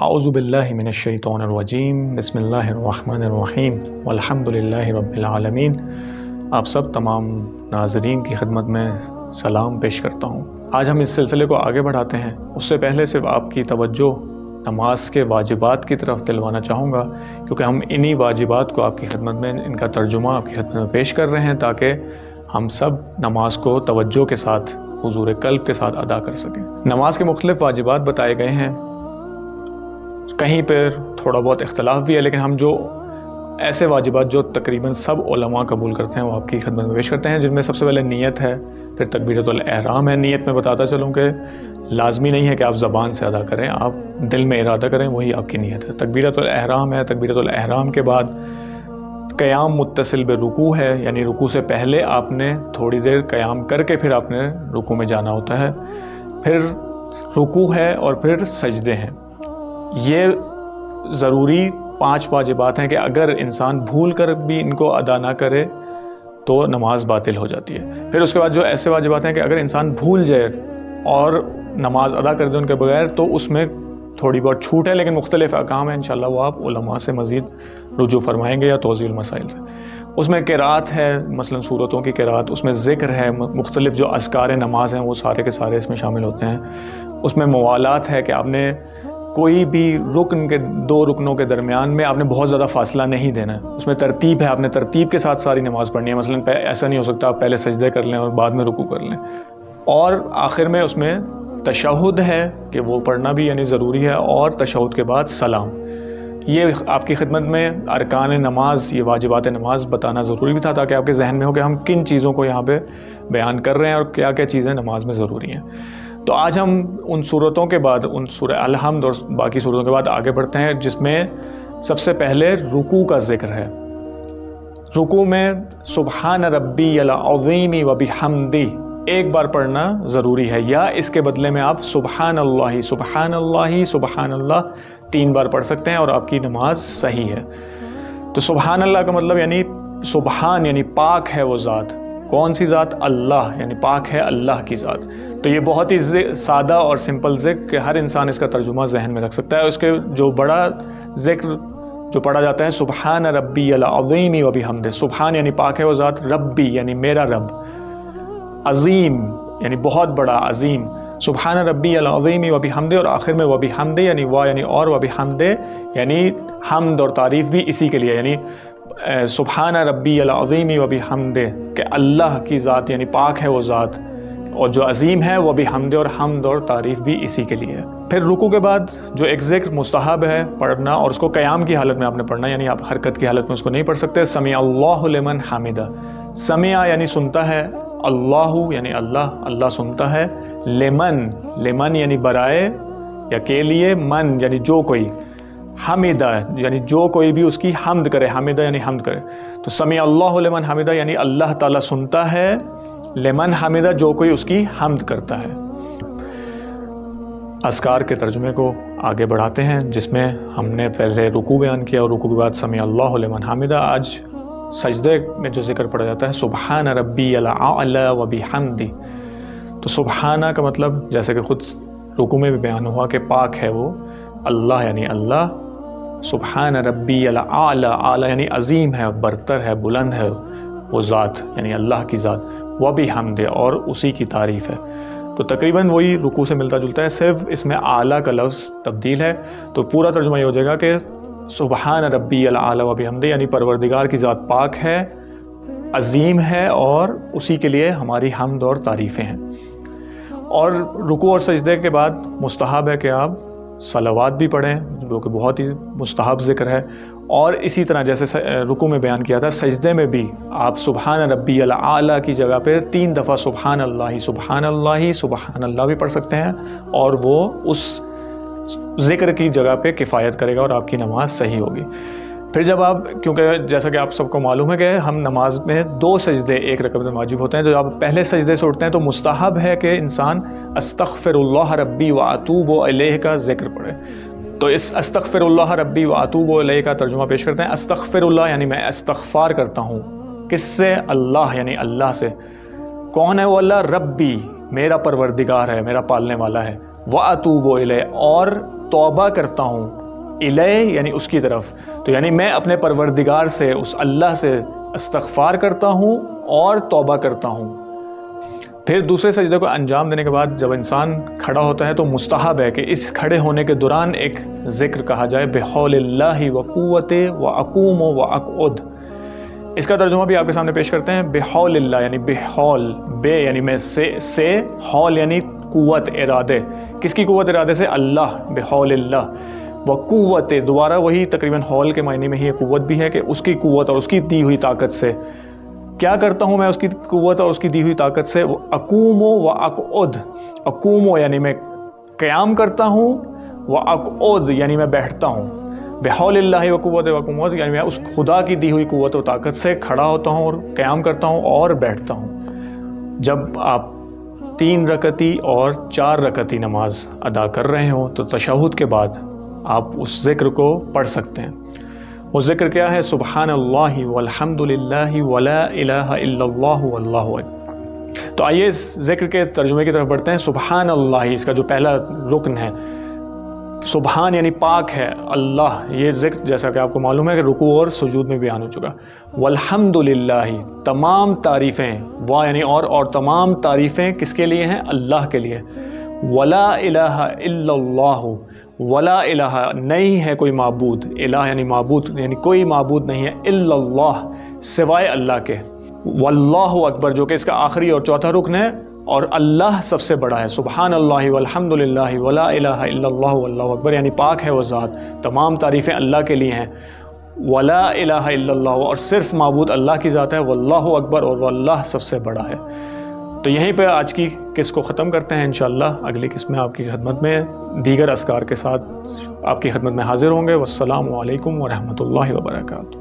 اعوذ باللہ من الشیطان الرجیم بسم اللہ الرحمن الرحیم والحمد للہ رب العالمین۔ آپ سب تمام ناظرین کی خدمت میں سلام پیش کرتا ہوں۔ آج ہم اس سلسلے کو آگے بڑھاتے ہیں۔ اس سے پہلے صرف آپ کی توجہ نماز کے واجبات کی طرف دلوانا چاہوں گا، کیونکہ ہم انہی واجبات کو آپ کی خدمت میں ان کا ترجمہ آپ کی خدمت میں پیش کر رہے ہیں تاکہ ہم سب نماز کو توجہ کے ساتھ حضور قلب کے ساتھ ادا کر سکیں۔ نماز کے مختلف واجبات بتائے گئے ہیں، کہیں پر تھوڑا بہت اختلاف بھی ہے، لیکن ہم جو ایسے واجبات جو تقریباً سب علماء قبول کرتے ہیں وہ آپ کی خدمت میں پیش کرتے ہیں، جن میں سب سے پہلے نیت ہے، پھر تکبیرۃ الاحرام ہے۔ نیت میں بتاتا چلوں کہ لازمی نہیں ہے کہ آپ زبان سے ادا کریں، آپ دل میں ارادہ کریں، وہی آپ کی نیت ہے۔ تکبیرۃ الاحرام ہے، تکبیرۃ الاحرام کے بعد قیام متصل برکوع ہے، یعنی رکوع سے پہلے آپ نے تھوڑی دیر قیام کر کے پھر آپ نے رکوع میں جانا ہوتا ہے، پھر رکوع ہے اور پھر سجدے ہیں۔ یہ ضروری 5 واجبات ہیں کہ اگر انسان بھول کر بھی ان کو ادا نہ کرے تو نماز باطل ہو جاتی ہے۔ پھر اس کے بعد جو ایسے واجبات ہیں کہ اگر انسان بھول جائے اور نماز ادا کر دے ان کے بغیر تو اس میں تھوڑی بہت چھوٹ ہے، لیکن مختلف احکام ہیں، انشاءاللہ وہ آپ علماء سے مزید رجوع فرمائیں گے یا توضیح المسائل سے۔ اس میں قرات ہے، مثلا سورتوں کی قرات، اس میں ذکر ہے، مختلف جو اذکار نماز ہیں وہ سارے کے سارے اس میں شامل ہوتے ہیں۔ اس میں موالات ہے کہ آپ نے کوئی بھی رکن کے 2 رکنوں کے درمیان میں آپ نے بہت زیادہ فاصلہ نہیں دینا ہے۔ اس میں ترتیب ہے، آپ نے ترتیب کے ساتھ ساری نماز پڑھنی ہے، مثلا ایسا نہیں ہو سکتا آپ پہلے سجدے کر لیں اور بعد میں رکوع کر لیں۔ اور آخر میں اس میں تشہد ہے کہ وہ پڑھنا بھی یعنی ضروری ہے، اور تشہد کے بعد سلام۔ یہ آپ کی خدمت میں ارکان نماز، یہ واجبات نماز بتانا ضروری بھی تھا تاکہ آپ کے ذہن میں ہو کہ ہم کن چیزوں کو یہاں پہ بیان کر رہے ہیں اور کیا کیا چیزیں نماز میں ضروری ہیں۔ تو آج ہم ان صورتوں کے بعد، ان سورہ الحمد اور باقی صورتوں کے بعد آگے بڑھتے ہیں، جس میں سب سے پہلے رکوع کا ذکر ہے۔ رکوع میں سبحان ربی العظیم وبحمدہ ایک بار پڑھنا ضروری ہے، یا اس کے بدلے میں آپ سبحان اللہ سبحان اللہ سبحان اللہ 3 بار پڑھ سکتے ہیں اور آپ کی نماز صحیح ہے۔ تو سبحان اللہ کا مطلب یعنی سبحان یعنی پاک ہے وہ ذات۔ کون سی ذات؟ اللہ، یعنی پاک ہے اللہ کی ذات۔ تو یہ بہت ہی سادہ اور سمپل ذکر کہ ہر انسان اس کا ترجمہ ذہن میں رکھ سکتا ہے۔ اس کے جو بڑا ذکر جو پڑھا جاتا ہے سبحان ربی العظیم وبحمدہ، سبحان یعنی پاک ہے وہ ذات، ربی یعنی میرا رب، عظیم یعنی بہت بڑا عظیم، سبحان ربی العظیم وبحمدہ، اور آخر میں وبحمدہ یعنی یعنی اور وبحمدہ یعنی حمد اور تعریف بھی اسی کے لیے، یعنی سبحان ربی العظیم وبحمدہ کہ اللہ کی ذات یعنی پاک ہے وہ ذات، اور جو عظیم ہے وہ بھی حمد اور حمد اور تعریف بھی اسی کے لیے ہے۔ پھر رکوع کے بعد جو ایک ذکر مستحب ہے پڑھنا، اور اس کو قیام کی حالت میں آپ نے پڑھنا، یعنی آپ حرکت کی حالت میں اس کو نہیں پڑھ سکتے۔ سمع اللہ لمن حمدہ، سمع یعنی سنتا ہے، اللہ یعنی اللہ، اللہ سنتا ہے، لمن یعنی برائے یا کے لیے، من یعنی جو کوئی، حمدہ یعنی جو کوئی بھی اس کی حمد کرے، حمدہ یعنی حمد کرے۔ تو سمع اللہ لمن حمدہ یعنی اللہ تعالیٰ سنتا ہے لمن حمدہ جو کوئی اس کی حمد کرتا ہے۔ اذکار کے ترجمے کو آگے بڑھاتے ہیں، جس میں ہم نے پہلے رکوع بیان کیا اور رکوع کے بعد سمع اللہ لمن حمدہ۔ آج سجدے میں جو ذکر پڑھا جاتا ہے سبحان ربی الاعلی وبحمدہ، تو سبحانہ کا مطلب جیسے کہ خود رکوع میں بھی بیان ہوا کہ پاک ہے وہ اللہ یعنی اللہ، سبحان ربی الاعلی، اعلی یعنی عظیم ہے، برتر ہے، بلند ہے وہ ذات یعنی اللہ کی ذات، وبحمدہ اور اسی کی تعریف ہے۔ تو تقریباً وہی رکوع سے ملتا جلتا ہے، صرف اس میں اعلیٰ کا لفظ تبدیل ہے۔ تو پورا ترجمہ یہ ہو جائے گا کہ سبحان ربی الاعلی وبحمدہ یعنی پروردگار کی ذات پاک ہے، عظیم ہے، اور اسی کے لیے ہماری حمد اور تعریفیں ہیں۔ اور رکوع اور سجدے کے بعد مستحب ہے کہ آپ صلوات بھی پڑھیں، جو کہ بہت ہی مستحب ذکر ہے، اور اسی طرح جیسے رکوع میں بیان کیا تھا، سجدے میں بھی آپ سبحان ربی الاعلی کی جگہ پہ 3 دفعہ سبحان اللہ سبحان اللہ سبحان اللہ بھی پڑھ سکتے ہیں، اور وہ اس ذکر کی جگہ پہ کفایت کرے گا اور آپ کی نماز صحیح ہوگی۔ پھر جب آپ، کیونکہ جیسا کہ آپ سب کو معلوم ہے کہ ہم نماز میں 2 سجدے ایک رکعت میں واجب ہوتے ہیں، تو جب آپ پہلے سجدے سے اٹھتے ہیں تو مستحب ہے کہ انسان استغفر اللہ ربی واتوب الیہ کا ذکر پڑھے۔ تو اس استغفر اللہ ربی واتوب الیہ کا ترجمہ پیش کرتے ہیں۔ استغفر اللہ یعنی میں استغفار کرتا ہوں، کس سے؟ اللہ یعنی اللہ سے۔ کون ہے وہ اللہ؟ ربی میرا پروردگار ہے، میرا پالنے والا ہے، واتوب الیہ اور توبہ کرتا ہوں، الیہ یعنی اس کی طرف، تو یعنی میں اپنے پروردگار سے، اس اللہ سے استغفار کرتا ہوں اور توبہ کرتا ہوں۔ پھر دوسرے سجدے کو انجام دینے کے بعد جب انسان کھڑا ہوتا ہے تو مستحب ہے کہ اس کھڑے ہونے کے دوران ایک ذکر کہا جائے، بحول اللہ و قوت و اقوم و اقعد۔ اس کا ترجمہ بھی آپ کے سامنے پیش کرتے ہیں۔ بحول اللہ یعنی بحول، بے یعنی میں سے، حول یعنی قوت ارادے، کس کی قوت ارادے سے؟ اللہ، بحول اللہ۔ و قوت، دوبارہ وہی تقریباً حول کے معنی میں ہی قوت بھی ہے کہ اس کی قوت اور اس کی دی ہوئی طاقت سے کیا کرتا ہوں میں، اس کی قوت اور اس کی دی ہوئی طاقت سے۔ اقوم و اقعد، اقوم یعنی میں قیام کرتا ہوں، و اقعد یعنی میں بیٹھتا ہوں۔ بحول اللہ و قوت و اقوت یعنی میں اس خدا کی دی ہوئی قوت و طاقت سے کھڑا ہوتا ہوں اور قیام کرتا ہوں اور بیٹھتا ہوں۔ جب آپ 3 رکعتی اور 4 رکعتی نماز ادا کر رہے ہوں تو تشہد کے بعد آپ اس ذکر کو پڑھ سکتے ہیں۔ وہ ذکر کیا ہے؟ سبحان اللہ والحمد للہ ولا الہ الا اللہ واللہ اکبر۔ تو آئیے اس ذکر کے ترجمے کی طرف بڑھتے ہیں۔ سبحان اللہ، اس کا جو پہلا رکن ہے، سبحان یعنی پاک ہے اللہ، یہ ذکر جیسا کہ آپ کو معلوم ہے کہ رکوع اور سجود میں بیان ہو چکا۔ والحمد للہ، تمام تعریفیں، وا یعنی اور تمام تعریفیں کس کے لیے ہیں؟ اللہ کے لیے۔ ولا الہ الا اللہ، ولا الہ نہیں ہے کوئی معبود، الہ یعنی معبود یعنی کوئی معبود نہیں ہے، الا اللہ سوائے اللہ کے۔ واللہ اکبر جو کہ اس کا آخری اور چوتھا رکن ہے، اور اللہ سب سے بڑا ہے۔ سبحان اللہ والحمد للہ ولا الہ الا اللہ واللہ اکبر یعنی پاک ہے وہ ذات، تمام تعریفیں اللہ کے لیے ہیں۔ ولا الہ الا اللہ، اور صرف معبود اللہ کی ذات ہے۔ واللہ اکبر، اور وہ اللہ سب سے بڑا ہے۔ تو یہیں پہ آج کی قسط کو ختم کرتے ہیں۔ انشاءاللہ اگلی قسط میں آپ کی خدمت میں دیگر اذکار کے ساتھ آپ کی خدمت میں حاضر ہوں گے۔ والسلام علیکم ورحمۃ اللہ وبرکاتہ۔